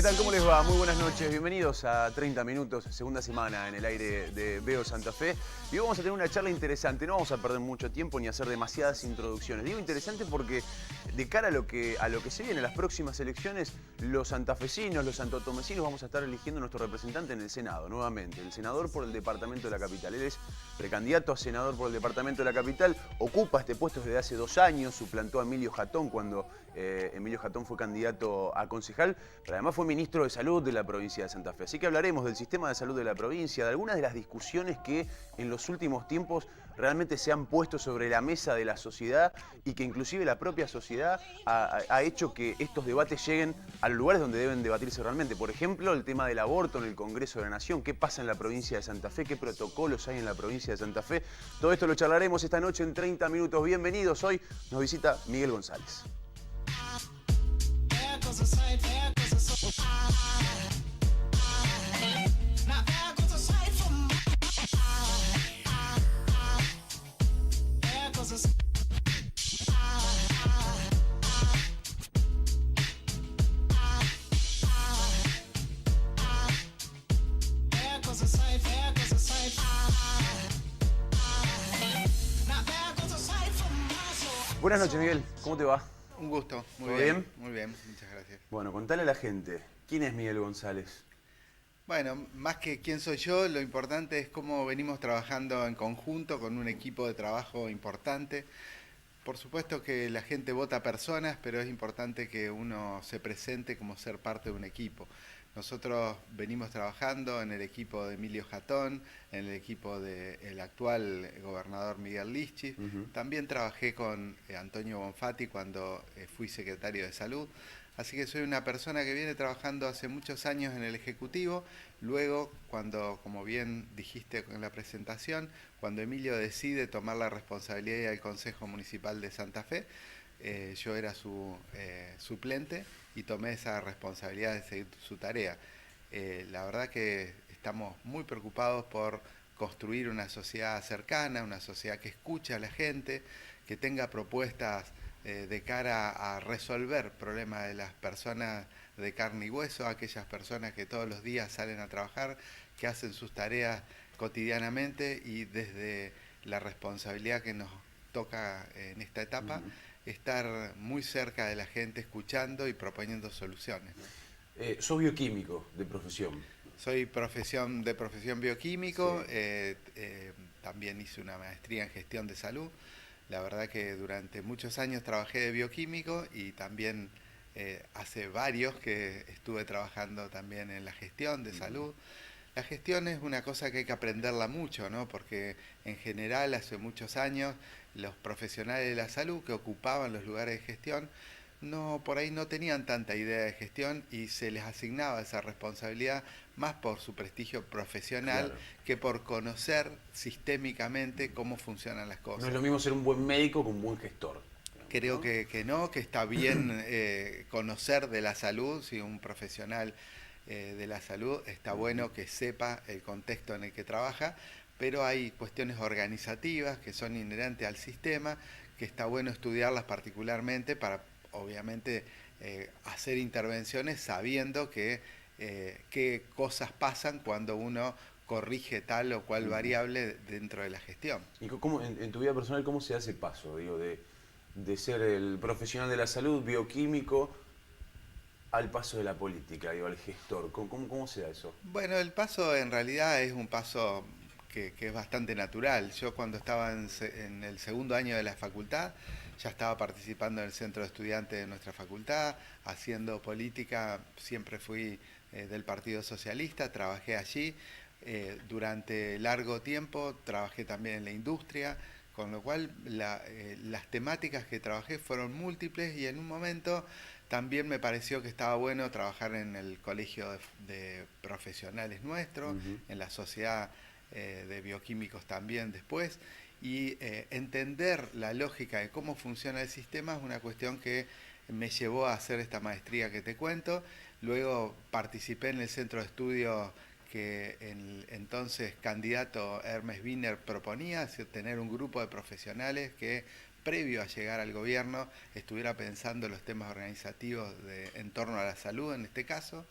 tal? ¿Cómo les va? Muy buenas noches. Bienvenidos a 30 Minutos, segunda semana en el aire de Veo Santa Fe. Y hoy vamos a tener una charla interesante. No vamos a perder mucho tiempo ni hacer demasiadas introducciones. Digo interesante porque de cara a lo que se viene en las próximas elecciones, los santafesinos, los santotomecinos vamos a estar eligiendo nuestro representante en el Senado, nuevamente. El senador por el departamento de la capital. Él es precandidato a senador por el departamento de la capital. Ocupa este puesto desde hace 2 años. Suplantó a Emilio Jatón cuando Emilio Jatón fue candidato a concejal. Pero además fue ministro de Salud de la provincia de Santa Fe. Así que hablaremos del sistema de salud de la provincia, de algunas de las discusiones que en los últimos tiempos realmente se han puesto sobre la mesa de la sociedad y que inclusive la propia sociedad ha hecho que estos debates lleguen a los lugares donde deben debatirse realmente. Por ejemplo, el tema del aborto en el Congreso de la Nación, qué pasa en la provincia de Santa Fe, qué protocolos hay en la provincia de Santa Fe. Todo esto lo charlaremos esta noche en 30 minutos. Bienvenidos, hoy nos visita Miguel González. Buenas noches, Miguel. ¿Cómo te va? Un gusto. Muy bien. Muy bien, muchas gracias. Bueno, contale a la gente, ¿quién es Miguel González? Bueno, más que quién soy yo, lo importante es cómo venimos trabajando en conjunto con un equipo de trabajo importante. Por supuesto que la gente vota personas, pero es importante que uno se presente como ser parte de un equipo. Nosotros venimos trabajando en el equipo de Emilio Jatón, en el equipo del actual gobernador Miguel Lischis. También trabajé con Antonio Bonfatti cuando fui secretario de Salud. Así que soy una persona que viene trabajando hace muchos años en el Ejecutivo. Luego, cuando, como bien dijiste en la presentación, cuando Emilio decide tomar la responsabilidad del Consejo Municipal de Santa Fe, yo era su suplente y tomé esa responsabilidad de seguir su tarea. La verdad que estamos muy preocupados por construir una sociedad cercana, una sociedad que escuche a la gente, que tenga propuestas de cara a resolver problemas de las personas de carne y hueso, aquellas personas que todos los días salen a trabajar, que hacen sus tareas cotidianamente y desde la responsabilidad que nos toca en esta etapa, estar muy cerca de la gente, escuchando y proponiendo soluciones. Sos bioquímico de profesión. Soy de profesión bioquímico, Sí. también hice una maestría en gestión de salud. La verdad que durante muchos años trabajé de bioquímico y también hace varios que estuve trabajando también en la gestión de salud. La gestión es una cosa que hay que aprenderla mucho, ¿no? Porque en general hace muchos años los profesionales de la salud que ocupaban los lugares de gestión por ahí no tenían tanta idea de gestión y se les asignaba esa responsabilidad más por su prestigio profesional, Claro. que por conocer sistémicamente cómo funcionan las cosas. No es lo mismo ser un buen médico que un buen gestor. Creo ¿No? que no, que está bien conocer de la salud, si un profesional de la salud está bueno que sepa el contexto en el que trabaja, pero hay cuestiones organizativas que son inherentes al sistema, que está bueno estudiarlas particularmente para, obviamente, hacer intervenciones sabiendo qué cosas pasan cuando uno corrige tal o cual variable dentro de la gestión. ¿Y cómo, en tu vida personal, cómo se hace paso, digo, de ser el profesional de la salud, bioquímico, al paso de la política, digo, al gestor? ¿Cómo se da eso? Bueno, el paso en realidad es un paso que es bastante natural. Yo cuando estaba en el segundo año de la facultad, ya estaba participando en el centro de estudiantes de nuestra facultad, haciendo política, siempre fui del Partido Socialista, trabajé allí. Durante largo tiempo trabajé también en la industria, con lo cual las temáticas que trabajé fueron múltiples y en un momento también me pareció que estaba bueno trabajar en el colegio de profesionales nuestro, en la sociedad de bioquímicos también después, y entender la lógica de cómo funciona el sistema es una cuestión que me llevó a hacer esta maestría que te cuento. Luego participé en el centro de estudio que el entonces candidato Hermes Wiener proponía, es decir, tener un grupo de profesionales que previo a llegar al gobierno estuviera pensando los temas organizativos en torno a la salud en este caso.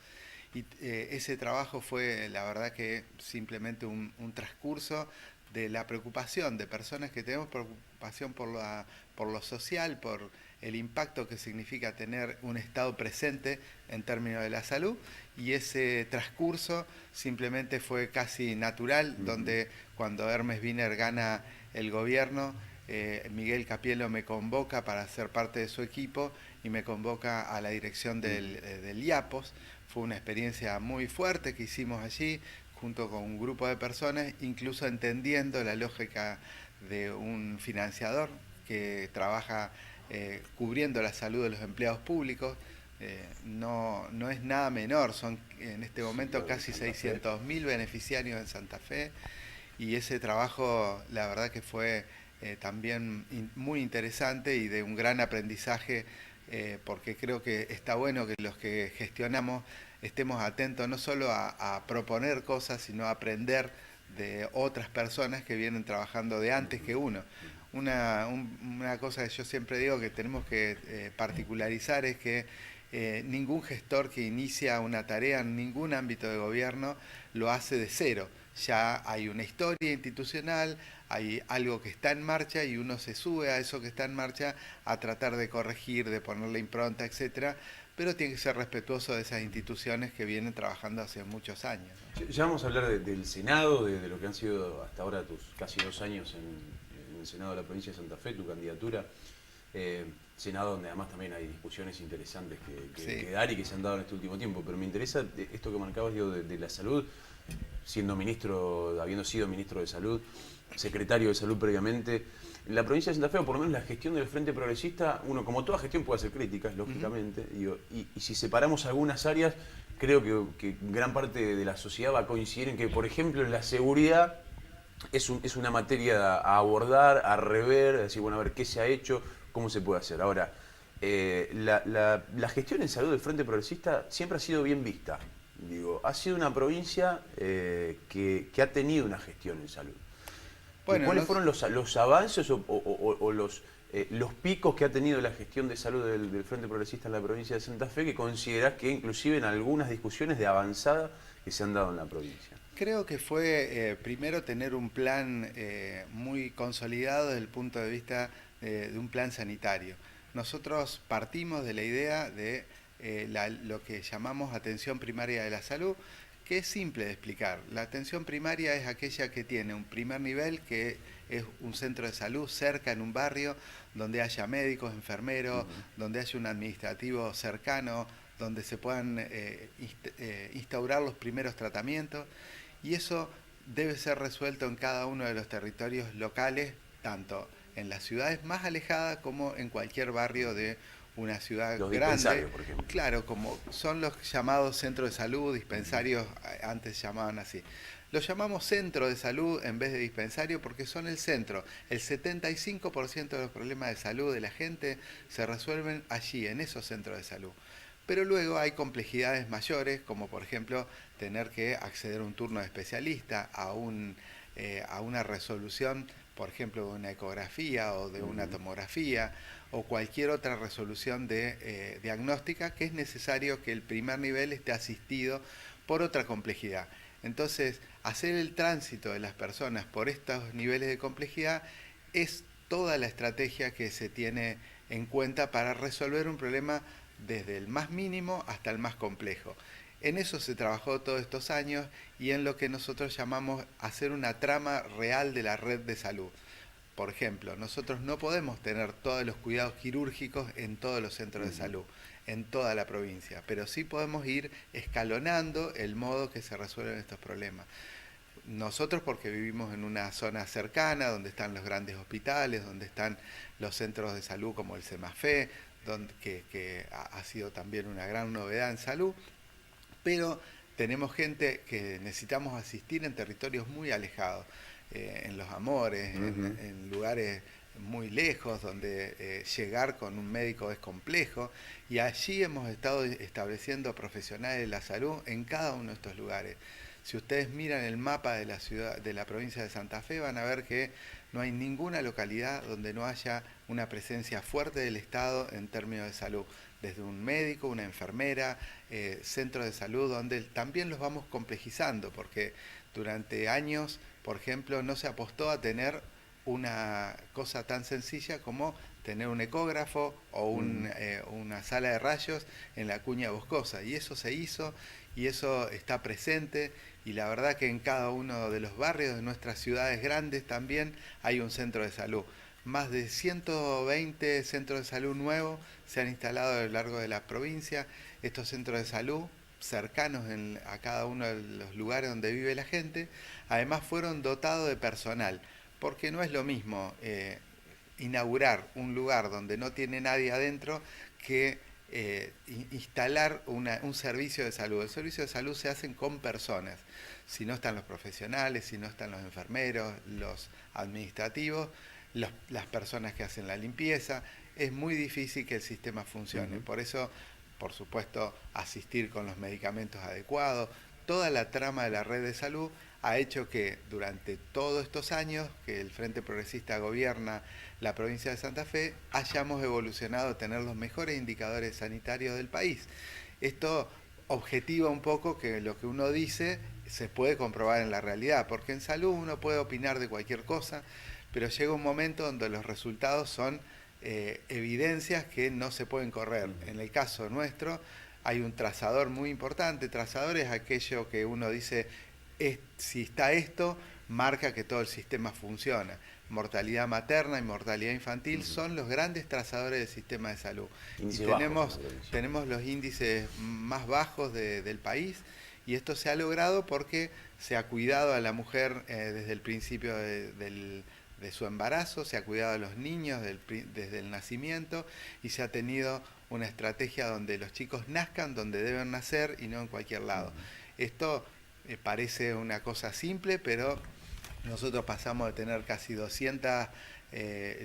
y ese trabajo fue, la verdad que simplemente un transcurso de la preocupación de personas que tenemos preocupación por lo social, por el impacto que significa tener un Estado presente en términos de la salud, y ese transcurso simplemente fue casi natural, donde cuando Hermes Wiener gana el gobierno, Miguel Capielo me convoca para ser parte de su equipo y me convoca a la dirección del IAPOS. Fue una experiencia muy fuerte que hicimos allí, junto con un grupo de personas, incluso entendiendo la lógica de un financiador que trabaja cubriendo la salud de los empleados públicos. No es nada menor, son en este momento casi 600.000 beneficiarios en Santa Fe, y ese trabajo la verdad que fue también muy interesante y de un gran aprendizaje, porque creo que está bueno que los que gestionamos estemos atentos no solo a proponer cosas, sino a aprender de otras personas que vienen trabajando de antes que uno. Una cosa que yo siempre digo que tenemos que particularizar es que ningún gestor que inicia una tarea en ningún ámbito de gobierno lo hace de cero. Ya hay una historia institucional, hay algo que está en marcha y uno se sube a eso que está en marcha a tratar de corregir, de ponerle impronta, etcétera, pero tiene que ser respetuoso de esas instituciones que vienen trabajando hace muchos años, ¿no? Ya vamos a hablar del Senado, de lo que han sido hasta ahora tus casi 2 años en el Senado de la provincia de Santa Fe, tu candidatura. Senado donde además también hay discusiones interesantes que dar y que se han dado en este último tiempo, pero me interesa esto que marcabas, digo, de la salud, siendo ministro, habiendo sido ministro de Salud, secretario de Salud previamente. En la provincia de Santa Fe, o por lo menos la gestión del Frente Progresista, uno como toda gestión puede hacer críticas, lógicamente, digo, y si separamos algunas áreas, creo que gran parte de la sociedad va a coincidir en que, por ejemplo, en la seguridad es una materia a abordar, a rever, a decir, bueno, a ver qué se ha hecho, cómo se puede hacer. Ahora, la gestión en salud del Frente Progresista siempre ha sido bien vista. Digo, ha sido una provincia que ha tenido una gestión en salud. Bueno, ¿cuáles fueron los avances o los picos que ha tenido la gestión de salud del Frente Progresista en la provincia de Santa Fe, que considerás que inclusive en algunas discusiones de avanzada que se han dado en la provincia? Creo que fue primero tener un plan muy consolidado desde el punto de vista de un plan sanitario. Nosotros partimos de la idea de lo que llamamos atención primaria de la salud, que es simple de explicar. La atención primaria es aquella que tiene un primer nivel, que es un centro de salud cerca en un barrio, donde haya médicos, enfermeros, donde haya un administrativo cercano, donde se puedan instaurar los primeros tratamientos, y eso debe ser resuelto en cada uno de los territorios locales, tanto en las ciudades más alejadas como en cualquier barrio de una ciudad grande. Por ejemplo. Claro, como son los llamados centros de salud, dispensarios, antes se llamaban así. Los llamamos centro de salud en vez de dispensario porque son el centro. El 75% de los problemas de salud de la gente se resuelven allí, en esos centros de salud. Pero luego hay complejidades mayores, como por ejemplo tener que acceder a un turno de especialista, a una resolución, por ejemplo, de una ecografía o de una tomografía, o cualquier otra resolución de diagnóstica, que es necesario que el primer nivel esté asistido por otra complejidad. Entonces, hacer el tránsito de las personas por estos niveles de complejidad es toda la estrategia que se tiene en cuenta para resolver un problema desde el más mínimo hasta el más complejo. En eso se trabajó todos estos años y en lo que nosotros llamamos hacer una trama real de la red de salud. Por ejemplo, nosotros no podemos tener todos los cuidados quirúrgicos en todos los centros de salud, en toda la provincia, pero sí podemos ir escalonando el modo que se resuelven estos problemas. Nosotros porque vivimos en una zona cercana, donde están los grandes hospitales, donde están los centros de salud como el CEMAFE, que ha sido también una gran novedad en salud, pero tenemos gente que necesitamos asistir en territorios muy alejados, en Los Amores, en lugares muy lejos, donde llegar con un médico es complejo, y allí hemos estado estableciendo profesionales de la salud en cada uno de estos lugares. Si ustedes miran el mapa de la ciudad, de la provincia de Santa Fe, van a ver que no hay ninguna localidad donde no haya una presencia fuerte del Estado en términos de salud, desde un médico, una enfermera, centros de salud, donde también los vamos complejizando, porque durante años, por ejemplo, no se apostó a tener una cosa tan sencilla como tener un ecógrafo o una sala de rayos en la Cuña Boscosa, y eso se hizo y eso está presente, y la verdad que en cada uno de los barrios de nuestras ciudades grandes también hay un centro de salud. Más de 120 centros de salud nuevos se han instalado a lo largo de la provincia. Estos centros de salud, cercanos a cada uno de los lugares donde vive la gente, además fueron dotados de personal, porque no es lo mismo inaugurar un lugar donde no tiene nadie adentro que instalar un servicio de salud. El servicio de salud se hace con personas. Si no están los profesionales, si no están los enfermeros, los administrativos, las personas que hacen la limpieza, es muy difícil que el sistema funcione. Por eso, por supuesto, asistir con los medicamentos adecuados, toda la trama de la red de salud ha hecho que durante todos estos años que el Frente Progresista gobierna la provincia de Santa Fe, hayamos evolucionado a tener los mejores indicadores sanitarios del país. Esto objetiva un poco que lo que uno dice se puede comprobar en la realidad, porque en salud uno puede opinar de cualquier cosa, pero llega un momento donde los resultados son evidencias que no se pueden correr. En el caso nuestro hay un trazador muy importante. Trazador es aquello que uno dice, si está esto, marca que todo el sistema funciona. Mortalidad materna y mortalidad infantil son los grandes trazadores del sistema de salud. Y tenemos los índices más bajos del país, y esto se ha logrado porque se ha cuidado a la mujer desde el principio de su embarazo, se ha cuidado a los niños desde el nacimiento, y se ha tenido una estrategia donde los chicos nazcan donde deben nacer y no en cualquier lado. Esto parece una cosa simple, pero nosotros pasamos de tener casi 200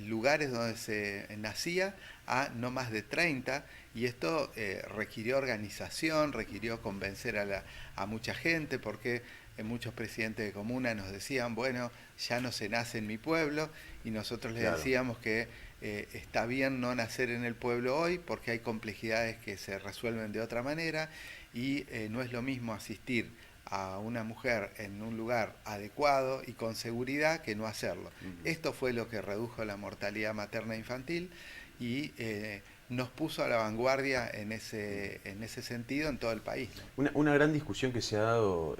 lugares donde se nacía a no más de 30, y esto requirió organización, requirió convencer a mucha gente, porque muchos presidentes de comuna nos decían, bueno, ya no se nace en mi pueblo, y nosotros les decíamos que está bien no nacer en el pueblo hoy, porque hay complejidades que se resuelven de otra manera, y no es lo mismo asistir a una mujer en un lugar adecuado y con seguridad que no hacerlo. Esto fue lo que redujo la mortalidad materna e infantil, y nos puso a la vanguardia en ese sentido en todo el país. Una gran discusión que se ha dado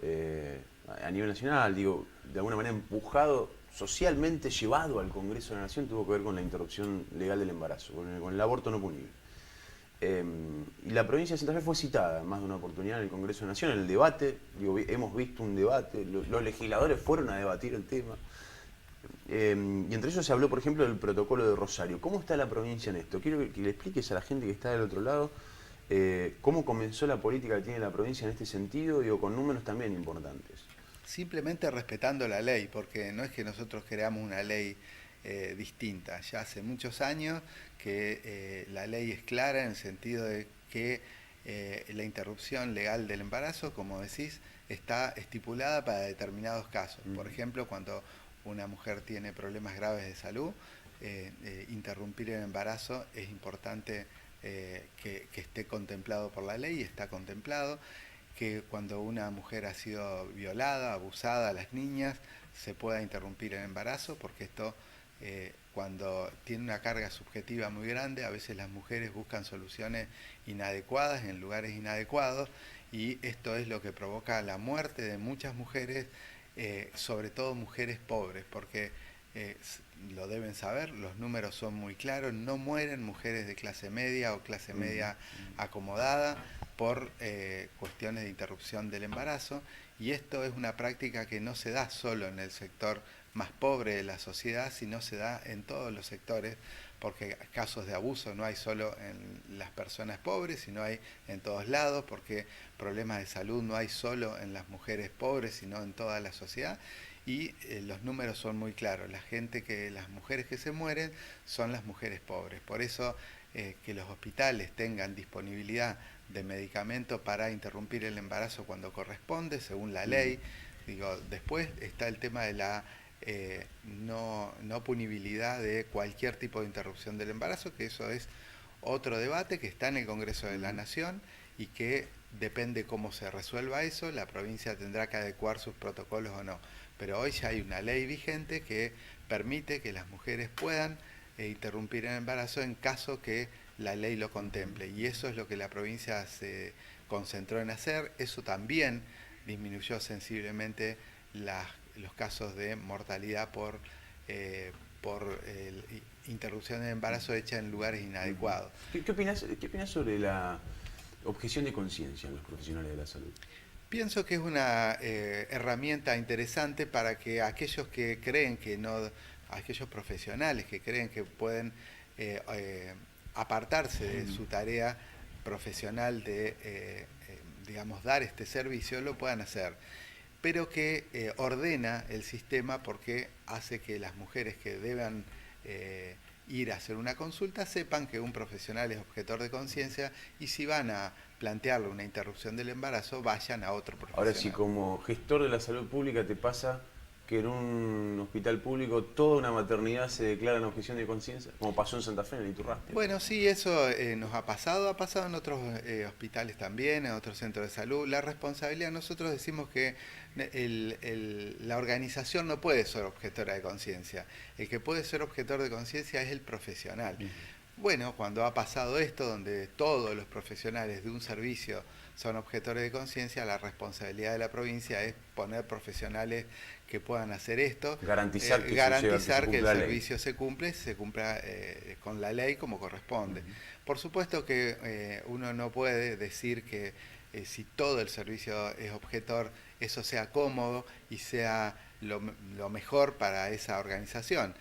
a nivel nacional, digo, de alguna manera empujado, socialmente llevado al Congreso de la Nación, tuvo que ver con la interrupción legal del embarazo, con el aborto no punible. Y la provincia de Santa Fe fue citada en más de una oportunidad en el Congreso de la Nación, en el debate. Digo, hemos visto un debate, los legisladores fueron a debatir el tema. Y entre ellos se habló, por ejemplo, del protocolo de Rosario. ¿Cómo está la provincia en esto? Quiero que le expliques a la gente que está del otro lado cómo comenzó la política que tiene la provincia en este sentido, digo, con números también importantes. Simplemente respetando la ley, porque no es que nosotros creamos una ley distinta. Ya hace muchos años que la ley es clara en el sentido de que la interrupción legal del embarazo, como decís, está estipulada para determinados casos. Por ejemplo, cuando una mujer tiene problemas graves de salud, interrumpir el embarazo es importante que esté contemplado por la ley, y está contemplado. Que cuando una mujer ha sido violada, abusada, a las niñas, se pueda interrumpir el embarazo, porque esto, cuando tiene una carga subjetiva muy grande, a veces las mujeres buscan soluciones inadecuadas en lugares inadecuados, y esto es lo que provoca la muerte de muchas mujeres, sobre todo mujeres pobres, porque lo deben saber, los números son muy claros, no mueren mujeres de clase media o clase media acomodada por cuestiones de interrupción del embarazo, y esto es una práctica que no se da solo en el sector más pobre de la sociedad, sino se da en todos los sectores, porque casos de abuso no hay solo en las personas pobres, sino hay en todos lados, porque problemas de salud no hay solo en las mujeres pobres, sino en toda la sociedad. Y los números son muy claros, las mujeres que se mueren son las mujeres pobres. Por eso que los hospitales tengan disponibilidad de medicamentos para interrumpir el embarazo cuando corresponde, según la ley. Digo, después está el tema de la no punibilidad de cualquier tipo de interrupción del embarazo, que eso es otro debate que está en el Congreso de la Nación y que depende cómo se resuelva eso, la provincia tendrá que adecuar sus protocolos o no. Pero hoy ya hay una ley vigente que permite que las mujeres puedan interrumpir el embarazo en caso que la ley lo contemple. Y eso es lo que la provincia se concentró en hacer. Eso también disminuyó sensiblemente los casos de mortalidad por interrupción del embarazo hecha en lugares inadecuados. ¿Qué opinás sobre la objeción de conciencia en los profesionales de la salud? Pienso que es una herramienta interesante para que aquellos que creen que no, aquellos profesionales que creen que pueden apartarse de su tarea profesional de, digamos, dar este servicio, lo puedan hacer, pero que ordena el sistema porque hace que las mujeres que deban ir a hacer una consulta sepan que un profesional es objetor de conciencia y si van a plantearle una interrupción del embarazo, vayan a otro profesional. Ahora, si como gestor de la salud pública te pasa que en un hospital público toda una maternidad se declara en objeción de conciencia, como pasó en Santa Fe, en el Iturraspe. Bueno, sí, eso nos ha pasado en otros hospitales también, en otros centros de salud. La responsabilidad, nosotros decimos que la organización no puede ser objetora de conciencia. El que puede ser objetor de conciencia es el profesional. Bueno, cuando ha pasado esto, donde todos los profesionales de un servicio son objetores de conciencia, la responsabilidad de la provincia es poner profesionales que puedan hacer esto, garantizar que el servicio se cumpla con la ley como corresponde. Por supuesto que uno no puede decir que si todo el servicio es objetor, eso sea cómodo y sea lo mejor para esa organización.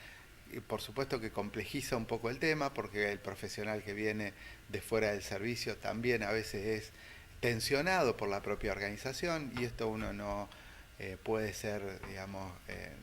Y por supuesto que complejiza un poco el tema porque el profesional que viene de fuera del servicio también a veces es tensionado por la propia organización y esto uno no puede ser, digamos,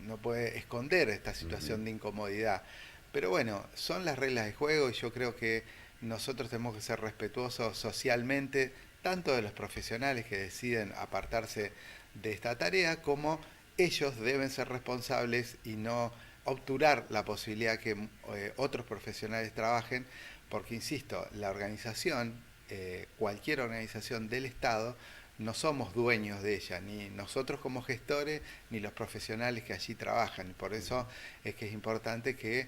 no puede esconder esta situación de incomodidad. Pero bueno, son las reglas de juego y yo creo que nosotros tenemos que ser respetuosos socialmente, tanto de los profesionales que deciden apartarse de esta tarea, como ellos deben ser responsables y no obturar la posibilidad que otros profesionales trabajen, porque insisto, la organización, cualquier organización del Estado, no somos dueños de ella, ni nosotros como gestores, ni los profesionales que allí trabajan. Y por eso es que es importante que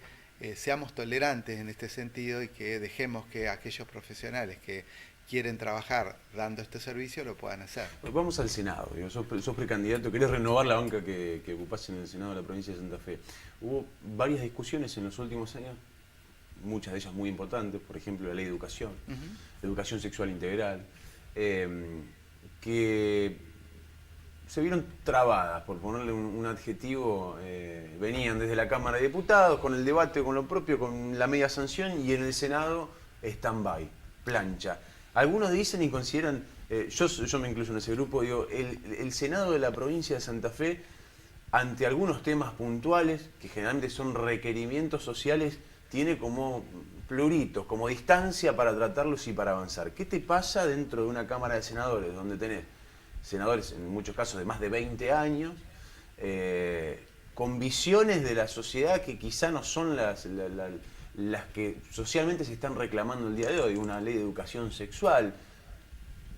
seamos tolerantes en este sentido y que dejemos que aquellos profesionales que quieren trabajar dando este servicio lo puedan hacer. Vamos al Senado. Sos precandidato, querés renovar la banca que ocupás en el Senado de la provincia de Santa Fe. Hubo varias discusiones en los últimos años, muchas de ellas muy importantes, por ejemplo la ley de educación, educación sexual integral, que se vieron trabadas, por ponerle un adjetivo, venían desde la Cámara de Diputados con el debate, con lo propio, con la media sanción y en el Senado stand-by, plancha. Algunos dicen y consideran, yo me incluyo en ese grupo, digo, el Senado de la provincia de Santa Fe, ante algunos temas puntuales, que generalmente son requerimientos sociales, tiene como pluritos, como distancia para tratarlos y para avanzar. ¿Qué te pasa dentro de una Cámara de Senadores, donde tenés senadores, en muchos casos, de más de 20 años, con visiones de la sociedad que quizá no son las que socialmente se están reclamando el día de hoy, una ley de educación sexual,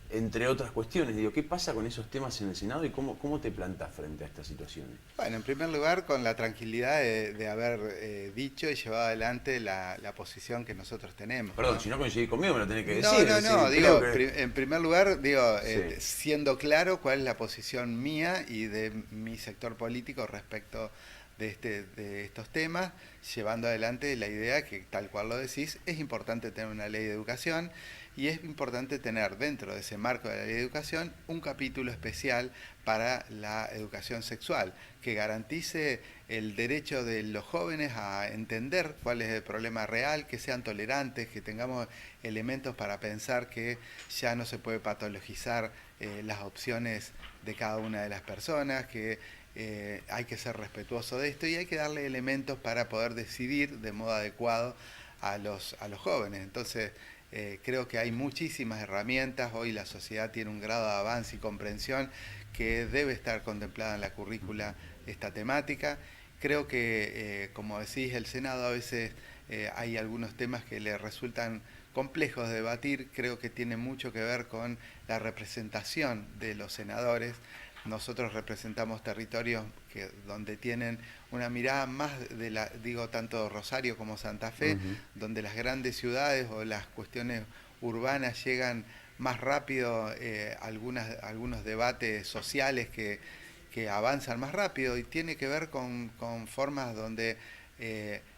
entre otras cuestiones? Digo, ¿qué pasa con esos temas en el Senado y cómo te plantás frente a estas situaciones? Bueno, en primer lugar, con la tranquilidad de haber dicho y llevado adelante la posición que nosotros tenemos. Perdón, ¿no? Si no coincidís conmigo me lo tenés que decir. No, digo, que... en primer lugar, digo, sí, siendo claro cuál es la posición mía y de mi sector político respecto de estos temas, llevando adelante la idea que, tal cual lo decís, es importante tener una ley de educación y es importante tener dentro de ese marco de la ley de educación un capítulo especial para la educación sexual, que garantice el derecho de los jóvenes a entender cuál es el problema real, que sean tolerantes, que tengamos elementos para pensar que ya no se puede patologizar las opciones de cada una de las personas, que hay que ser respetuoso de esto y hay que darle elementos para poder decidir de modo adecuado a los jóvenes. Entonces, creo que hay muchísimas herramientas, hoy la sociedad tiene un grado de avance y comprensión que debe estar contemplada en la currícula esta temática. Creo que, como decís, el Senado a veces hay algunos temas que le resultan complejos de debatir. Creo que tiene mucho que ver con la representación de los senadores. Nosotros representamos territorios donde tienen una mirada más tanto Rosario como Santa Fe, donde las grandes ciudades o las cuestiones urbanas llegan más rápido, algunos debates sociales que avanzan más rápido, y tiene que ver con formas donde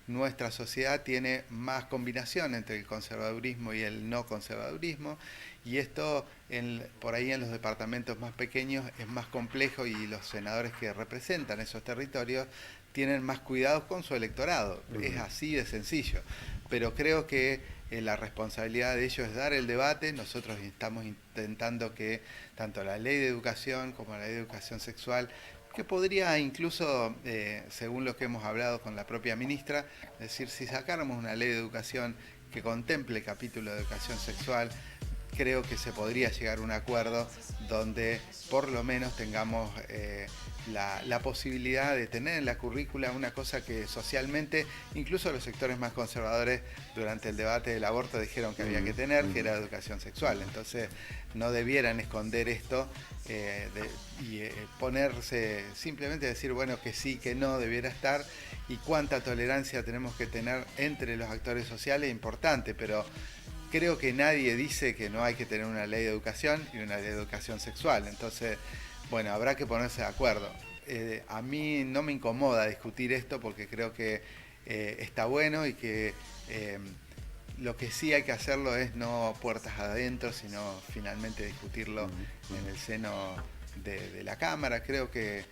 nuestra sociedad tiene más combinación entre el conservadurismo y el no conservadurismo, y esto por ahí en los departamentos más pequeños es más complejo, y los senadores que representan esos territorios tienen más cuidados con su electorado. Es así de sencillo, pero creo que la responsabilidad de ellos es dar el debate. Nosotros estamos intentando que tanto la ley de educación como la ley de educación sexual, que podría incluso, según lo que hemos hablado con la propia ministra, es decir, si sacáramos una ley de educación que contemple el capítulo de educación sexual, creo que se podría llegar a un acuerdo donde por lo menos tengamos la posibilidad de tener en la currícula una cosa que socialmente, incluso los sectores más conservadores durante el debate del aborto dijeron que había que tener, que era educación sexual. Entonces no debieran esconder esto y ponerse, simplemente decir, bueno, que sí, que no, debiera estar, y cuánta tolerancia tenemos que tener entre los actores sociales, importante, pero creo que nadie dice que no hay que tener una ley de educación y una ley de educación sexual. Entonces, bueno, habrá que ponerse de acuerdo. A mí no me incomoda discutir esto porque creo que está bueno, y que lo que sí hay que hacerlo es no puertas adentro, sino finalmente discutirlo en el seno de la Cámara. Creo que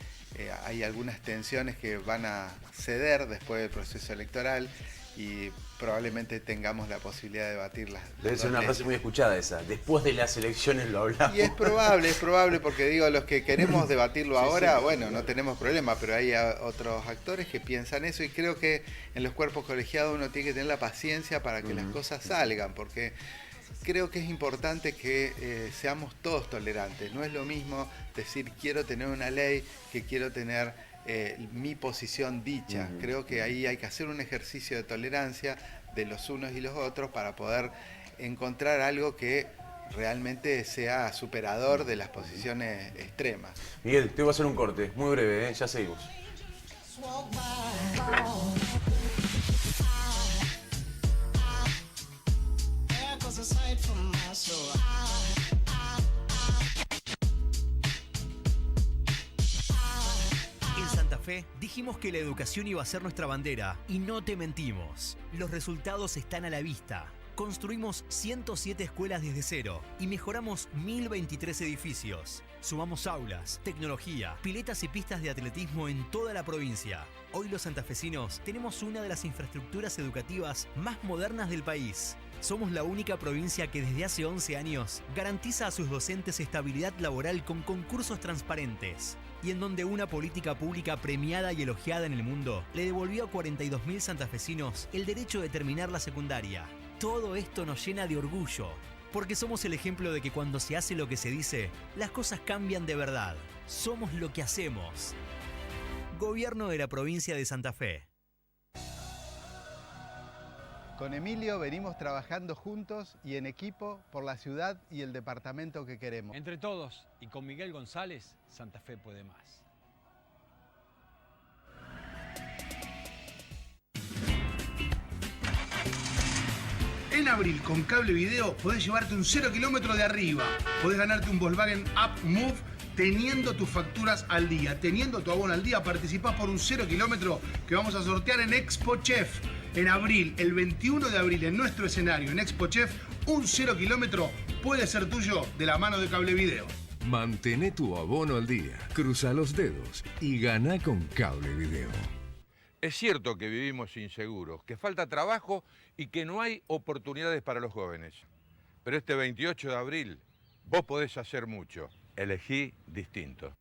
hay algunas tensiones que van a ceder después del proceso electoral, y probablemente tengamos la posibilidad de debatirlas. Debe ser una frase muy escuchada esa. Después de las elecciones lo hablamos. Y es probable porque digo, los que queremos debatirlo ahora, bueno, no tenemos problema, pero hay otros actores que piensan eso, y creo que en los cuerpos colegiados uno tiene que tener la paciencia para que las cosas salgan, porque creo que es importante que seamos todos tolerantes. No es lo mismo decir quiero tener una ley que quiero tener mi posición dicha. Creo que ahí hay que hacer un ejercicio de tolerancia de los unos y los otros para poder encontrar algo que realmente sea superador de las posiciones extremas. Miguel, te voy a hacer un corte, muy breve, ya seguimos. En Santa Fe dijimos que la educación iba a ser nuestra bandera, y no te mentimos. Los resultados están a la vista. Construimos 107 escuelas desde cero y mejoramos 1023 edificios. Sumamos aulas, tecnología, piletas y pistas de atletismo en toda la provincia. Hoy los santafesinos tenemos una de las infraestructuras educativas más modernas del país. Somos la única provincia que desde hace 11 años garantiza a sus docentes estabilidad laboral con concursos transparentes, y en donde una política pública premiada y elogiada en el mundo le devolvió a 42.000 santafesinos el derecho de terminar la secundaria. Todo esto nos llena de orgullo, porque somos el ejemplo de que cuando se hace lo que se dice, las cosas cambian de verdad. Somos lo que hacemos. Gobierno de la provincia de Santa Fe. Con Emilio venimos trabajando juntos y en equipo por la ciudad y el departamento que queremos. Entre todos y con Miguel González, Santa Fe puede más. En Abril, con cable video, podés llevarte un 0 kilómetro de arriba. Podés ganarte un Volkswagen Up Move teniendo tus facturas al día. Teniendo tu abono al día, participás por un 0 kilómetro que vamos a sortear en Expo Chef. En abril, el 21 de abril, en nuestro escenario, en Expo Chef, un 0 kilómetro puede ser tuyo de la mano de cable video. Mantén tu abono al día, cruza los dedos y gana con cable video. Es cierto que vivimos inseguros, que falta trabajo y que no hay oportunidades para los jóvenes. Pero este 28 de abril vos podés hacer mucho. Elegí distinto.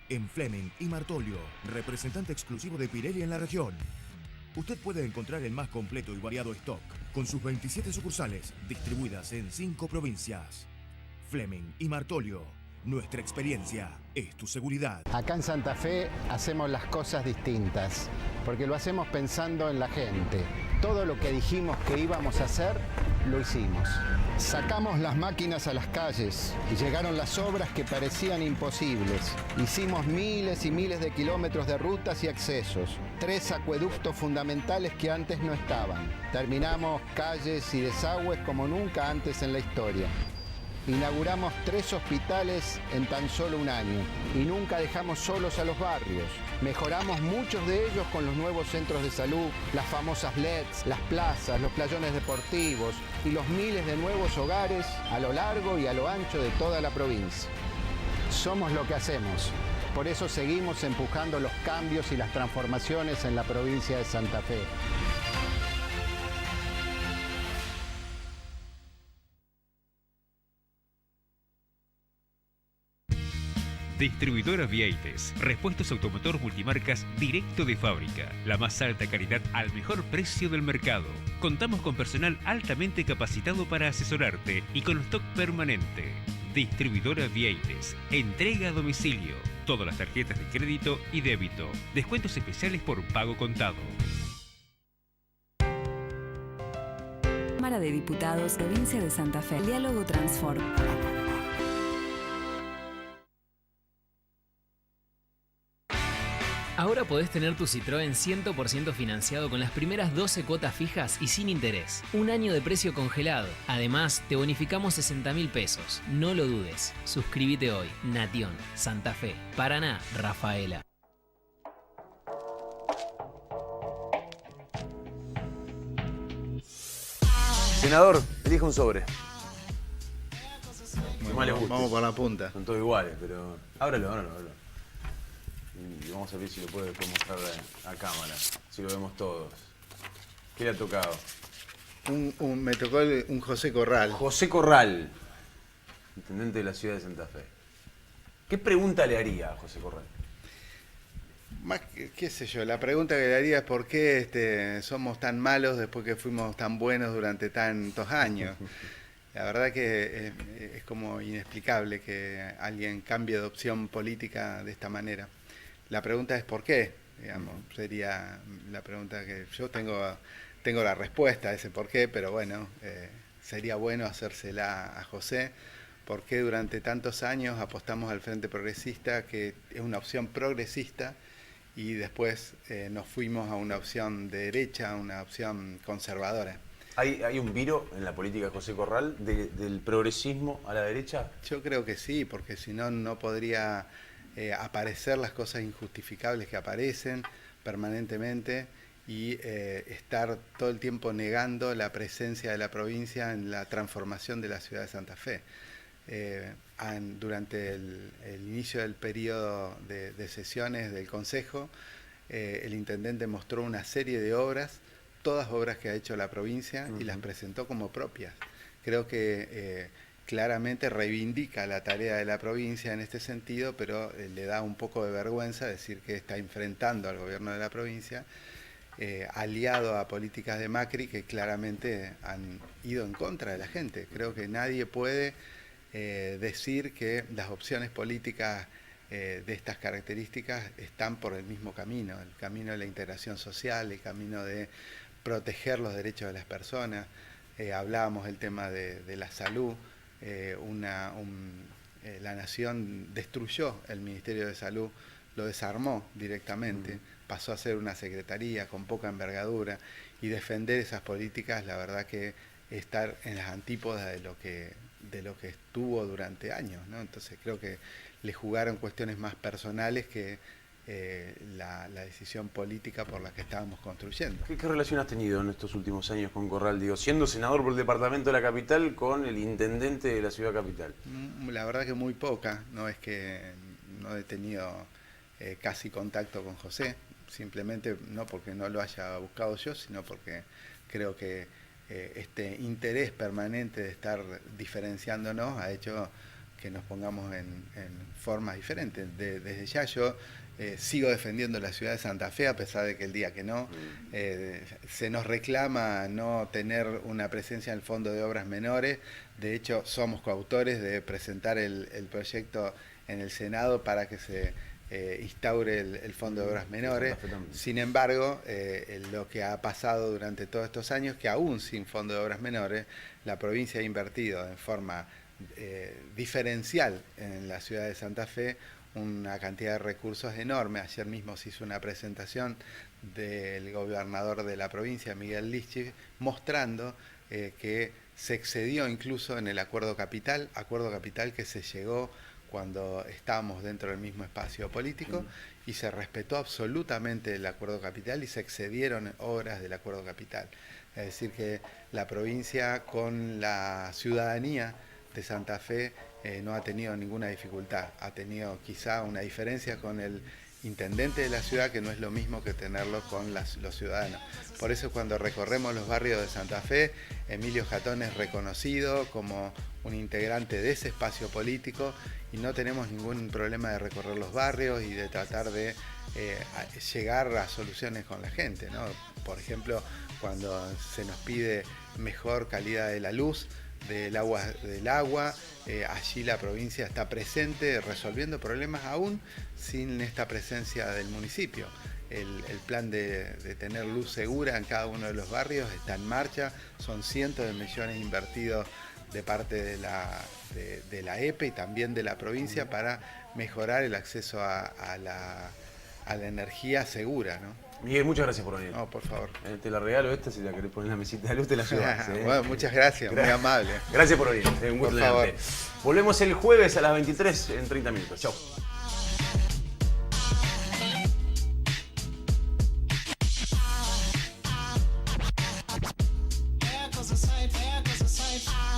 En Fleming y Martolio, representante exclusivo de Pirelli en la región. Usted puede encontrar el más completo y variado stock, con sus 27 sucursales, distribuidas en 5 provincias. Fleming y Martolio, Nuestra experiencia es tu seguridad. Acá en Santa Fe hacemos las cosas distintas, porque lo hacemos pensando en la gente. Todo lo que dijimos que íbamos a hacer, lo hicimos. Sacamos las máquinas a las calles y llegaron las obras que parecían imposibles. Hicimos miles y miles de kilómetros de rutas y accesos. 3 acueductos fundamentales que antes no estaban. Terminamos calles y desagües como nunca antes en la historia. Inauguramos 3 hospitales en tan solo un año y nunca dejamos solos a los barrios. Mejoramos muchos de ellos con los nuevos centros de salud, las famosas LEDs, las plazas, los playones deportivos y los miles de nuevos hogares a lo largo y a lo ancho de toda la provincia. Somos lo que hacemos. Por eso seguimos empujando los cambios y las transformaciones en la provincia de Santa Fe. Distribuidora Vieites, repuestos automotor multimarcas directo de fábrica, la más alta calidad al mejor precio del mercado. Contamos con personal altamente capacitado para asesorarte y con stock permanente. Distribuidora Vieites, entrega a domicilio, todas las tarjetas de crédito y débito, descuentos especiales por pago contado. Cámara de Diputados, Provincia de Santa Fe. Diálogo Transform. Ahora podés tener tu Citroën 100% financiado con las primeras 12 cuotas fijas y sin interés. Un año de precio congelado. Además, te bonificamos 60.000 pesos. No lo dudes. Suscríbete hoy. Nation, Santa Fe, Paraná, Rafaela. Senador, elija un sobre. Vamos por la punta. Son todos iguales, pero... Ábralo. Y vamos a ver si lo puede después mostrar a cámara, si lo vemos todos. ¿Qué le ha tocado? Me tocó un José Corral. José Corral, intendente de la ciudad de Santa Fe. ¿Qué pregunta le haría a José Corral? Más que, qué sé yo, la pregunta que le haría es por qué somos tan malos después que fuimos tan buenos durante tantos años. La verdad que es como inexplicable que alguien cambie de opción política de esta manera. La pregunta es ¿por qué? Digamos, sería la pregunta que yo tengo la respuesta a ese por qué, pero bueno, sería bueno hacérsela a José. ¿Por qué durante tantos años apostamos al Frente Progresista, que es una opción progresista, y después nos fuimos a una opción de derecha, una opción conservadora? ¿Hay un viro en la política de José Corral del progresismo a la derecha? Yo creo que sí, porque si no, no podría aparecer las cosas injustificables que aparecen permanentemente y estar todo el tiempo negando la presencia de la provincia en la transformación de la ciudad de Santa Fe. Durante el inicio del periodo de sesiones del Consejo, el intendente mostró una serie de obras, todas obras que ha hecho la provincia, y las presentó como propias. Creo que claramente reivindica la tarea de la provincia en este sentido, pero le da un poco de vergüenza decir que está enfrentando al gobierno de la provincia, aliado a políticas de Macri que claramente han ido en contra de la gente. Creo que nadie puede decir que las opciones políticas de estas características están por el mismo camino, el camino de la integración social, el camino de proteger los derechos de las personas. Hablábamos del tema de la salud. La Nación destruyó el Ministerio de Salud, lo desarmó directamente, pasó a ser una secretaría con poca envergadura, y defender esas políticas, la verdad que estar en las antípodas de lo que estuvo durante años, ¿no? Entonces creo que le jugaron cuestiones más personales que la decisión política por la que estábamos construyendo. ¿Qué relación has tenido en estos últimos años con Corral? Digo, siendo senador por el departamento de la capital con el intendente de la ciudad capital. La verdad que muy poca, no es que no he tenido casi contacto con José, simplemente no porque no lo haya buscado yo, sino porque creo que este interés permanente de estar diferenciándonos ha hecho que nos pongamos en formas diferentes. Desde ya yo sigo defendiendo la ciudad de Santa Fe, a pesar de que el día que no, se nos reclama no tener una presencia en el Fondo de Obras Menores. De hecho, somos coautores de presentar el proyecto en el Senado para que se instaure el Fondo de Obras Menores. Sin embargo, lo que ha pasado durante todos estos años, que aún sin Fondo de Obras Menores, la provincia ha invertido en forma diferencial en la ciudad de Santa Fe una cantidad de recursos enorme. Ayer mismo se hizo una presentación del gobernador de la provincia, Miguel Lischig, mostrando que se excedió incluso en el acuerdo capital que se llegó cuando estábamos dentro del mismo espacio político, y se respetó absolutamente el acuerdo capital y se excedieron obras del acuerdo capital. Es decir, que la provincia con la ciudadanía de Santa Fe no ha tenido ninguna dificultad. Ha tenido quizá una diferencia con el intendente de la ciudad, que no es lo mismo que tenerlo con los ciudadanos. Por eso cuando recorremos los barrios de Santa Fe, Emilio Jatón es reconocido como un integrante de ese espacio político y no tenemos ningún problema de recorrer los barrios y de tratar de llegar a soluciones con la gente, ¿no? Por ejemplo, cuando se nos pide mejor calidad de la luz, del agua, allí la provincia está presente resolviendo problemas aún sin esta presencia del municipio. El plan de tener luz segura en cada uno de los barrios está en marcha, son cientos de millones invertidos de parte de la EPE y también de la provincia para mejorar el acceso a la energía segura, ¿no? Miguel, muchas gracias por venir. No, por favor. Te la regalo esta, si la querés poner en la mesita de luz, te la llevas. Bueno, muchas gracias, muy amable. Gracias por venir, un gusto tenerte. Volvemos el jueves a las 23 en 30 minutos. Chau. Cause I